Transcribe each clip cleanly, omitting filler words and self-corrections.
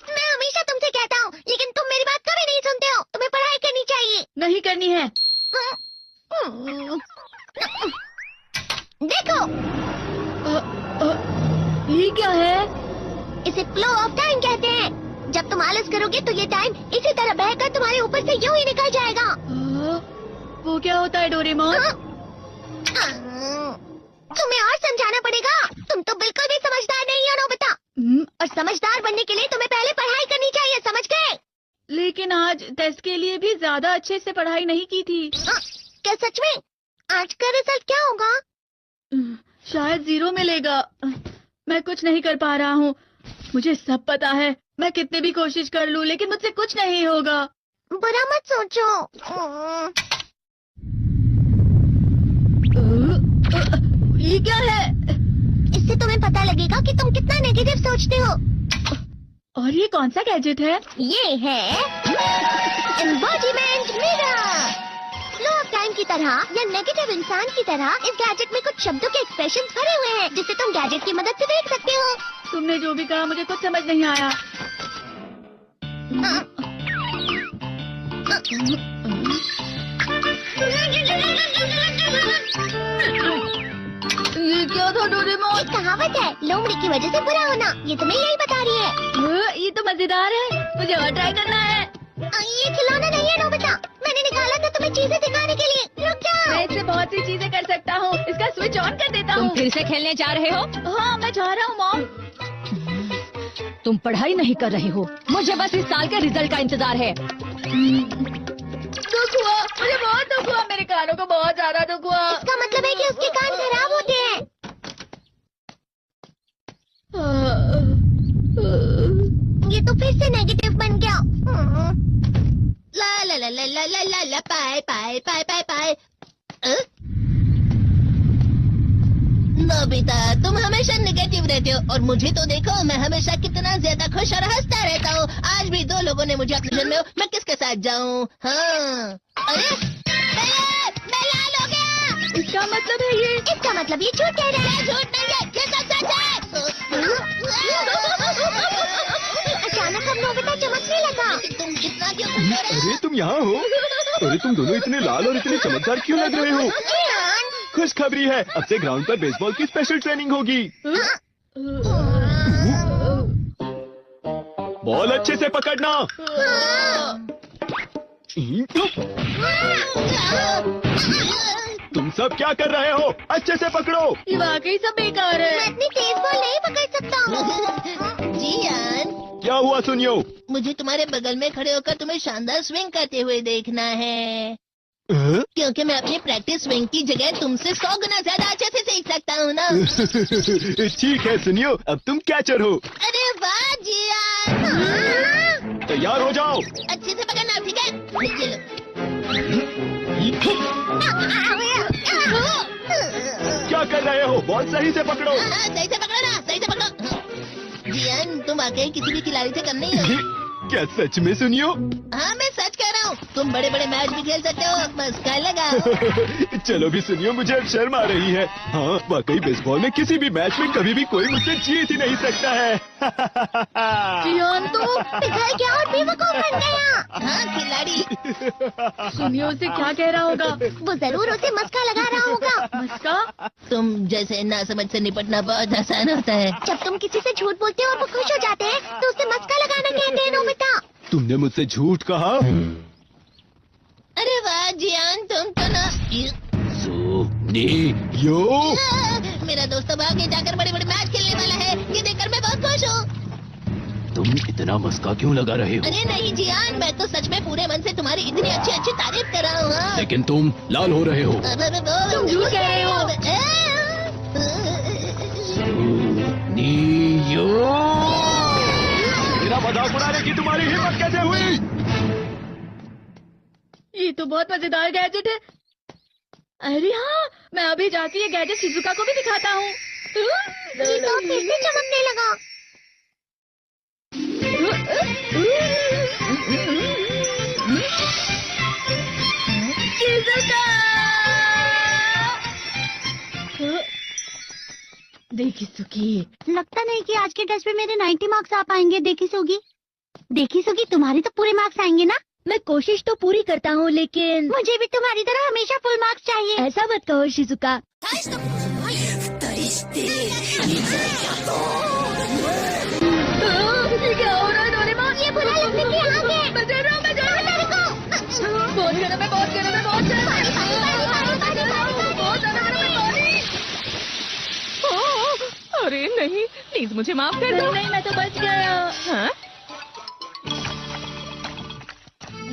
मैं हमेशा तुमसे कहता हूँ, लेकिन तुम मेरी बात कभी नहीं सुनते हो। तुम्हें पढ़ाई करनी चाहिए। नहीं करनी है। देखो, ये क्या है? इसे फ्लो ऑफ टाइम कहते हैं। जब तुम आलस करोगे तो ये टाइम इसी तरह बहकर तुम्हारे ऊपर से यूं ही निकल जाएगा। वो क्या होता है डोरेमोन? तुम्हें और समझाना पड़ेगा। तुम तो बिल्कुल भी समझदार नहीं हो नोबिता। और समझदार बनने के लिए तुम्हें पहले पढ़ाई करनी चाहिए, समझ गए? लेकिन आज टेस्ट के लिए भी ज्यादा अच्छे से पढ़ाई नहीं की थी। क्या सच में? आज का रिजल्ट क्या होगा? शायद 0 मिलेगा। मैं कुछ नहीं कर पा रहा हूँ। मुझे सब पता है। मैं कितनी भी कोशिश कर लूँ, लेकिन मुझसे कुछ नहीं होगा। बुरा मत सोचो। ये क्या है? इससे तुम्हें पता लगेगा कि तुम कितना नेगेटिव सोचते हो। और ये कौन सा गैजेट है? ये है embodiment mirror. Flow of time की तरह या नेगेटिव इंसान की तरह इस गैजेट में कुछ शब्दों के एक्सप्रेशंस भरे हुए हैं, जिसे तुम गैजेट की मदद से देख सकते हो। तुमने जो भी कहा मुझे कुछ समझ नहीं आया। ये क्या था डोरेमोन? एक कहावत है, लोमड़ी की वजह से बुरा होना। ये तुम्हें यही बता रही है। ये तो मजेदार है। मुझे और ट्राई करना है। ये खिलौना नहीं है नोबिता। मैंने निकाला था तुम्हें चीजें दिखाने के लिए। रुक जाओ। मैं इससे बहुत सी चीजें कर सकता हूँ। इसका स्विच ऑन कर देता हूँ। तुम फिर से खेलने जा रहे हो? हाँ, मैं जा रहा हूँ मॉम। तुम पढ़ाई नहीं कर रहे हो। मुझे बस इस साल के रिजल्ट का इंतजार है। दुख हुआ, मुझे बहुत दुख हुआ। मेरे कानों को बहुत ज्यादा दुख हुआ। इसका मतलब है कि उसके कान खराब होते हैं। ये तो फिर से नेगेटिव बन गया। ला ला ला ला ला ला ला ला पाए पाए पाए पाए पाए। नोबिता, तुम हमेशा नेगेटिव रहते हो और मुझे तो देखो, मैं हमेशा कितना ज्यादा खुश और हंसता रहता हूँ। आज भी 2 लोगों ने मुझे अपने जन्म में, मैं किसके साथ जाऊँ? हाँ, अरे मैं लाल हो गया। इसका मतलब है ये? इसका मतलब ये झूठ कह रहा है। झूठ नहीं है, ये सब सच है। अचानक हम नोबिता चमकने लगा। तुम कितना क्यों खुश हो रहे हो? अरे तुम यहाँ हो? अरे तुम दोनों इतने लाल और इतने चमकदार क्यों लग रहे हो? खुशखबरी है, अब से ग्राउंड पर बेसबॉल की स्पेशल ट्रेनिंग होगी। बॉल अच्छे से पकड़ना। तुम सब क्या कर रहे हो? अच्छे से पकड़ो। ये वाकई सब बेकार है। मैं इतनी तेज बॉल नहीं पकड़ सकता हूँ। जियान, क्या हुआ सुनियो? मुझे तुम्हारे बगल में खड़े होकर तुम्हें शानदार स्विंग करते हुए देखना है, क्योंकि मैं अपनी प्रैक्टिस स्विंग की जगह तुमसे 100 गुना ज्यादा अच्छे से सीख सकता हूँ ना। ठीक है सुनियो, अब तुम कैचर हो। अरे वाह जियान। तैयार हो जाओ। अच्छे से पकड़ना, ठीक है? ये लो। क्या कर रहे हो? बॉल सही से पकड़ो। सही से पकड़ो ना, सही से पकड़ो। जियान, तुम वाकई किसी भी खिलाड़ी से कम नहीं हो। क्या सच में सुनियो? हाँ, मैं सच कह रहा हूँ। तुम बड़े बड़े मैच भी खेल सकते हो, मस्का लगा। चलो भी सुनियो, मुझे अब शर्म आ रही है। हाँ, वाकई बेसबॉल में किसी भी मैच में कभी भी कोई मुझसे जीत ही नहीं सकता है। जियान तो पिघल गया और बेवकूफ बन गया। हाँ, खिलाड़ी। सुनियो उसे क्या कह रहा होगा? वो जरूर उसे मस्का लगा रहा होगा। मस्का? तुम जैसे नासमझ से निपटना बहुत आसान होता है। जब तुम किसी से झूठ बोलते हो और वो खुश हो जाते हैं, तो उसे मस्का लगाना कहते हैं नोबिता। तुमने मुझसे झूठ कहा? अरे वाह जियान, तुम तो ना। यो मेरा दोस्त अब आगे जाकर बड़े बड़े मैच खेलने वाला है। ये देखकर मैं बहुत खुश हूँ। तुम इतना मस्का क्यों लगा रहे हो? अरे नहीं जियान, मैं तो सच में पूरे मन से तुम्हारी इतनी अच्छी अच्छी तारीफ कर रहा हूँ। हाँ। लेकिन तुम लाल हो रहे हो। तुम झूठ कह रहे हो। मेरा मजाक उड़ाने की तुम्हारी हिम्मत कैसे हुई? ये तो बहुत मजेदार गैजेट है। अरे हाँ, मैं अभी जाके ये गैजेट शिजुका को भी दिखाता हूँ। ये तो फिर से चमकने लगा। देखी सुखी। लगता नहीं कि आज के टेस्ट में मेरे 90 मार्क्स आ पाएंगे। देखी सोगी तुम्हारे तो पूरे मार्क्स आएंगे ना? मैं कोशिश तो पूरी करता हूँ, लेकिन मुझे भी तुम्हारी तरह हमेशा फुल मार्क्स चाहिए। ऐसा मत कहो शिजुका। क्या हो रहा है डोरेमोन? ये बुरा लगने की आग है। मैं डर रहा हूँ, मैं डर रहा हूँ। बहुत गर्म है, बहुत गर्म है, बहुत गर्म है। बहुत ज्यादा गर्म है पानी। अरे नहीं, प्लीज मुझे माफ कर दो। नहीं, मैं तो बच गया। हाँ?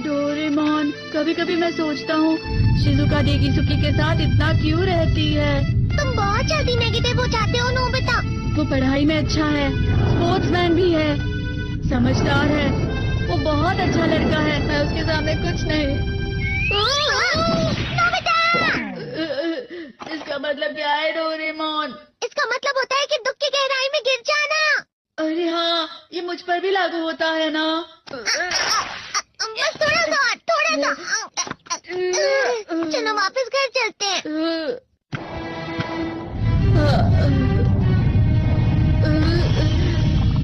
डोरेमोन, कभी कभी मैं सोचता हूँ शिजुका डेकिसुकी के साथ इतना क्यों रहती है। तुम बहुत जल्दी नेगेटिव हो जाते हो नोबिता। वो पढ़ाई में अच्छा है, स्पोर्ट्समैन भी है, समझदार है, वो बहुत अच्छा लड़का है। मैं उसके सामने कुछ नहीं। नोबिता! इसका मतलब क्या है डोरेमोन? इसका मतलब होता है कि दुख की गहराई में गिर जाना। अरे हाँ, ये मुझ पर भी लागू होता है ना। बस थोड़ा सा। चलो वापस घर चलते हैं।